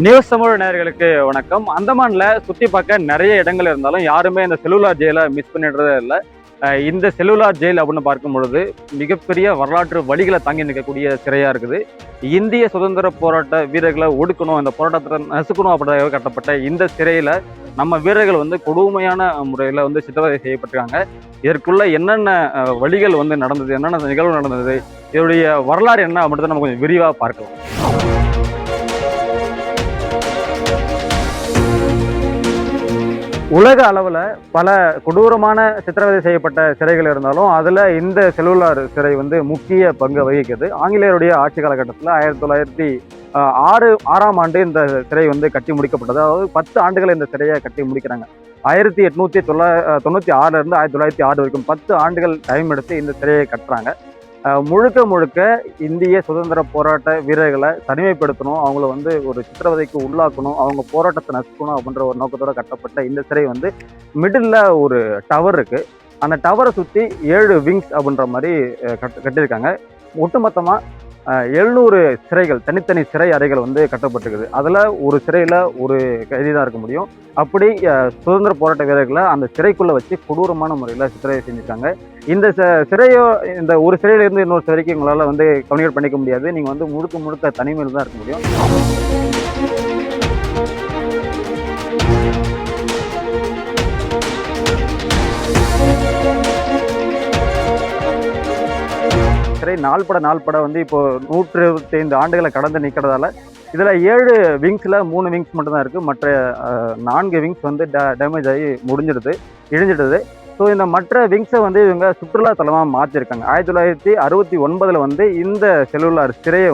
News Tamil நேயர்களுக்கு வணக்கம். அந்தமான்ல சுத்தி பார்க்க நிறைய இடங்கள் இருந்தாலும் யாருமே இந்த செல்லுலார் ஜெயிலை மிஸ் பண்ணிடுறதே இல்லை. இந்த செல்லுலார் ஜெயில் அப்படின்னு பார்க்கும் பொழுது மிகப்பெரிய வரலாற்று வழிகளை தாங்கி நிற்கக்கூடிய சிறையா இருக்குது. இந்திய சுதந்திர போராட்ட வீரர்களை ஒடுக்கணும், இந்த போராட்டத்தை நசுக்கணும் அப்படின்றத கட்டப்பட்ட இந்த சிறையில நம்ம வீரர்கள் கொடுமையான முறையில் சித்திரவதை செய்யப்பட்டிருக்காங்க. இதற்குள்ள என்னென்ன வழிகள் நடந்தது, என்னென்ன நிகழ்வு நடந்தது, இதனுடைய வரலாறு என்ன அப்படின்றத நம்ம கொஞ்சம் விரிவாக பார்க்கலாம். உலக அளவில் பல கொடூரமான சித்திரவதை செய்யப்பட்ட சிறைகள் இருந்தாலும் அதில் இந்த செல்லுலார் சிறை முக்கிய பங்கு வகிக்கிறது. ஆங்கிலேயருடைய ஆட்சி காலகட்டத்தில் 1906ஆம் ஆண்டு இந்த சிறை கட்டி முடிக்கப்பட்டது. அதாவது 10 ஆண்டுகள் இந்த சிறையை கட்டி முடிக்கிறாங்க. 1896 இருந்து 1906 வரைக்கும் 10 ஆண்டுகள் டைம் எடுத்து இந்த சிறையை கட்டுறாங்க. முழுக்க முழுக்க இந்திய சுதந்திர போராட்ட வீரர்களை தனிமைப்படுத்தணும், அவங்கள ஒரு சித்திரவதைக்கு உள்ளாக்கணும், அவங்க போராட்டத்தை நசுக்கணும் அப்படின்ற ஒரு நோக்கத்தோட கட்டப்பட்ட இந்த சிறை மிடில் ஒரு டவர் இருக்கு. அந்த டவரை சுற்றி 7 விங்ஸ் அப்படின்ற மாதிரி கட்டியிருக்காங்க. ஒட்டுமொத்தமாக 700 சிறைகள், தனித்தனி சிறை அறைகள் கட்டப்பட்டிருக்குது. அதில் ஒரு சிறையில் ஒரு கைதி தான் இருக்க முடியும். அப்படி சுதந்திர போராட்ட வீரர்களை அந்த சிறைக்குள்ளே வச்சு கொடூரமான முறையில் சித்திரவதை செஞ்சுருக்காங்க. இந்த இந்த ஒரு சிறையிலேருந்து இன்னொரு சிறைக்கு உங்களால் கம்யூனிகேட் பண்ணிக்க முடியாது. நீங்கள் முழுக்க முழுக்க தனிமையில் தான் இருக்க முடியும். சிறை நாள்பட இப்போ 125 ஆண்டுகளை கடந்து நிற்கிறதால இதில் 7 விங்ஸில் 3 விங்ஸ் மட்டும்தான் இருக்குது. மற்ற 4 விங்ஸ் டேமேஜ் ஆகி இடிஞ்சிடுது. ஸோ இந்த மற்ற விங்ஸை இவங்க சுற்றுலா தலமாக மாற்றிருக்காங்க. 1969 இந்த செல்லுலார் சிறையை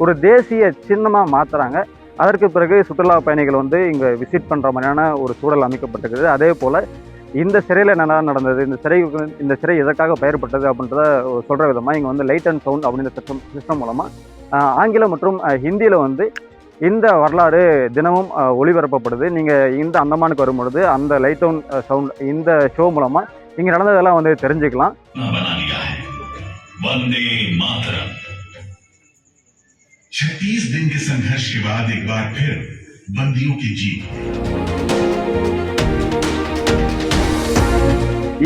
ஒரு தேசிய சின்னமாக மாற்றுறாங்க. அதற்கு பிறகு சுற்றுலா பயணிகள் இங்கே விசிட் பண்ணுற மாதிரியான ஒரு சூழல் அமைக்கப்பட்டிருக்குது. அதே போல் இந்த சிறையில் என்னெல்லாம் நடந்தது, இந்த சிறை எதற்காக பெயர்பட்டது அப்படின்றத சொல்கிற விதமாக இங்கே லைட் அண்ட் சவுண்ட் அப்படின்ற சிஸ்டம் மூலமாக ஆங்கிலம் மற்றும் ஹிந்தியில் இந்த வரலாறு தினமும் ஒளிபரப்பப்படுது. நீங்கள் இந்த அந்தமானுக்கு வரும்பொழுது அந்த லைட் அண்ட் சவுண்ட் இந்த ஷோ மூலமாக இங்கே நடந்ததெல்லாம் தெரிஞ்சுக்கலாம்.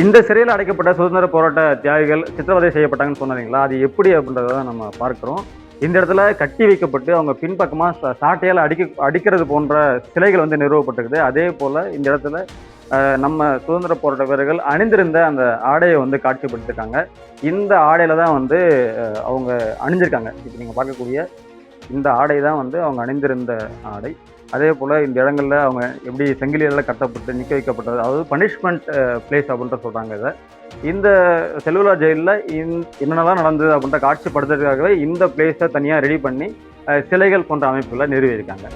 இந்த சிறையில் அடைக்கப்பட்ட சுதந்திர போராட்ட தியாகிகள் சித்திரவதை செய்யப்பட்டாங்கன்னு சொன்னீங்களா, அது எப்படி அப்படின்றத நம்ம பார்க்குறோம். இந்த இடத்துல கட்டி வைக்கப்பட்டு அவங்க பின்பக்கமாக சாட்டையால் அடிக்கிறது போன்ற சிலைகள் நிறுவப்பட்டிருக்குது. அதே போல் இந்த இடத்துல நம்ம சுதந்திர போராட்ட வீரர்கள் அணிந்திருந்த அந்த ஆடையை காட்சிப்படுத்திருக்காங்க. இந்த ஆடையில தான் அவங்க அணிஞ்சிருக்காங்க. இப்போ நீங்கள் பார்க்கக்கூடிய இந்த ஆடை தான் அவங்க அணிந்திருந்த ஆடை. அதே போல் இந்த இடங்களில் அவங்க எப்படி சங்கிலியால் கட்டப்பட்டு நிற்க வைக்கப்பட்டது, அதாவது பனிஷ்மெண்ட் பிளேஸ் அப்படின்ற சொல்கிறாங்க. இதை இந்த செல்லுலார் ஜெயிலில் என்னென்னலாம் நடந்தது அப்படின்ற காட்சிப்படுத்துறதுக்காகவே இந்த பிளேஸை தனியாக ரெடி பண்ணி சிலைகள் போன்ற அமைப்புகளை நிறுவியிருக்காங்க.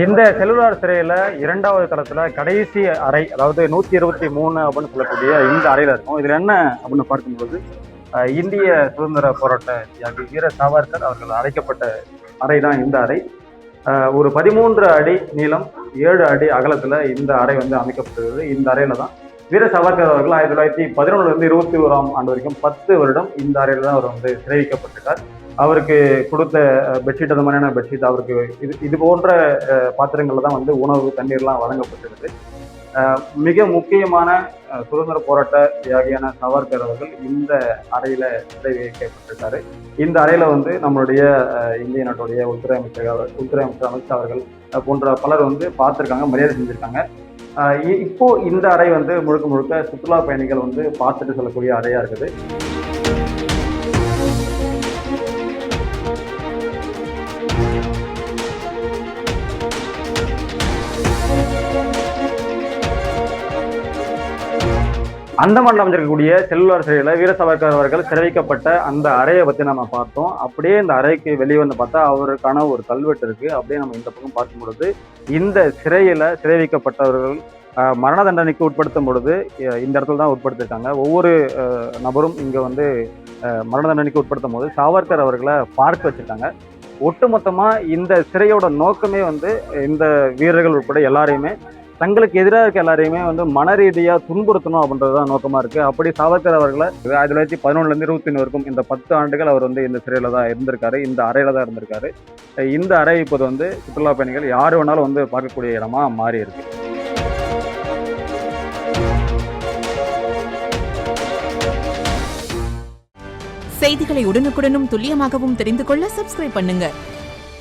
இந்த செல்லுலார் சிறையில் 2வது தளத்தில் கடைசி அறை, அதாவது 123 அப்படின்னு சொல்லக்கூடிய இந்த அறையில் இருக்கும். இதில் என்ன அப்படின்னு பார்க்கும்போது இந்திய சுதந்திர போராட்ட தியாகி வீர சாவர்கர் அவர்கள் அழைக்கப்பட்ட அறை தான் இந்த அறை. ஒரு 13 அடி நீளம், 7 அடி அகலத்தில் இந்த அறை அமைக்கப்பட்டிருக்குது. இந்த அறையில் தான் வீர சாவர்கர் அவர்கள் 1911 21ஆம் ஆண்டு வரைக்கும் 10 வருடம் இந்த அறையில் தான் அவர் சிறை வைக்கப்பட்டிருக்கார். அவருக்கு கொடுத்த பெட்ஷீட், அந்த மாதிரியான பெட்ஷீட், அவருக்கு இது போன்ற பாத்திரங்களில் தான் உணவு தண்ணீர்லாம் வழங்கப்பட்டிருக்கு. மிக முக்கியமான சுதந்திர போராட்ட தியாகியான சாவர்கர் அவர்கள் இந்த அறையில் சிறை வைக்கப்பட்டிருக்காரு. இந்த அறையில் நம்மளுடைய இந்திய நாட்டுடைய உள்துறை அமைச்சர் அமித்ஷா அவர்கள் போன்ற பலர் பார்த்துருக்காங்க, மரியாதை செஞ்சுருக்காங்க. இப்போ இந்த அறை முழுக்க முழுக்க சுற்றுலா பயணிகள் பார்த்துட்டு செல்லக்கூடிய அறையாக இருக்குது. அந்தமான்ல அமைஞ்சிருக்கக்கூடிய செல்லுலார் சிறையில் வீர சாவர்கர் அவர்கள் சிறை வைக்கப்பட்ட அந்த அறையை பற்றி நம்ம பார்த்தோம். அப்படியே இந்த அறைக்கு வெளியே பார்த்தா அவருக்கான ஒரு கல்வெட்டு இருக்கு. அப்படியே நம்ம இந்த பக்கம் பார்க்கும் பொழுது இந்த சிறையில் சிறை வைக்கப்பட்டவர்கள் மரண தண்டனைக்கு உட்படுத்தும் பொழுது இந்த இடத்துல தான் உட்படுத்திருக்காங்க. ஒவ்வொரு நபரும் இங்கே மரண தண்டனைக்கு உட்படுத்தும் போது சாவர்கர் அவர்களை பார்க்க வச்சிருக்காங்க. ஒட்டுமொத்தமாக இந்த சிறையோட நோக்கமே இந்த வீரர்கள் உட்பட எல்லாரையுமே தங்களுக்கு எதிராக இருக்க எல்லாரையுமே வந்து மன ரீதியா துன்புறுத்தணும் அப்படின்றதுதான் நோக்கமா இருக்கு. அப்படி சாவர்கர் அவர்களை 1911 21 வரைக்கும் இந்த 10 ஆண்டுகள் அவர் வந்து இந்த சிறையில தான் இருந்திருக்காரு, இந்த அறையில தான் இருந்திருக்காரு. இந்த அறை இப்போது வந்து சுற்றுலா பயணிகள் யாரு வேணாலும் வந்து பார்க்கக்கூடிய இடமா மாறி இருக்கு. செய்திகளை உடனுக்குடனும் துல்லியமாகவும் தெரிந்து கொள்ள சப்ஸ்கிரைப் பண்ணுங்க.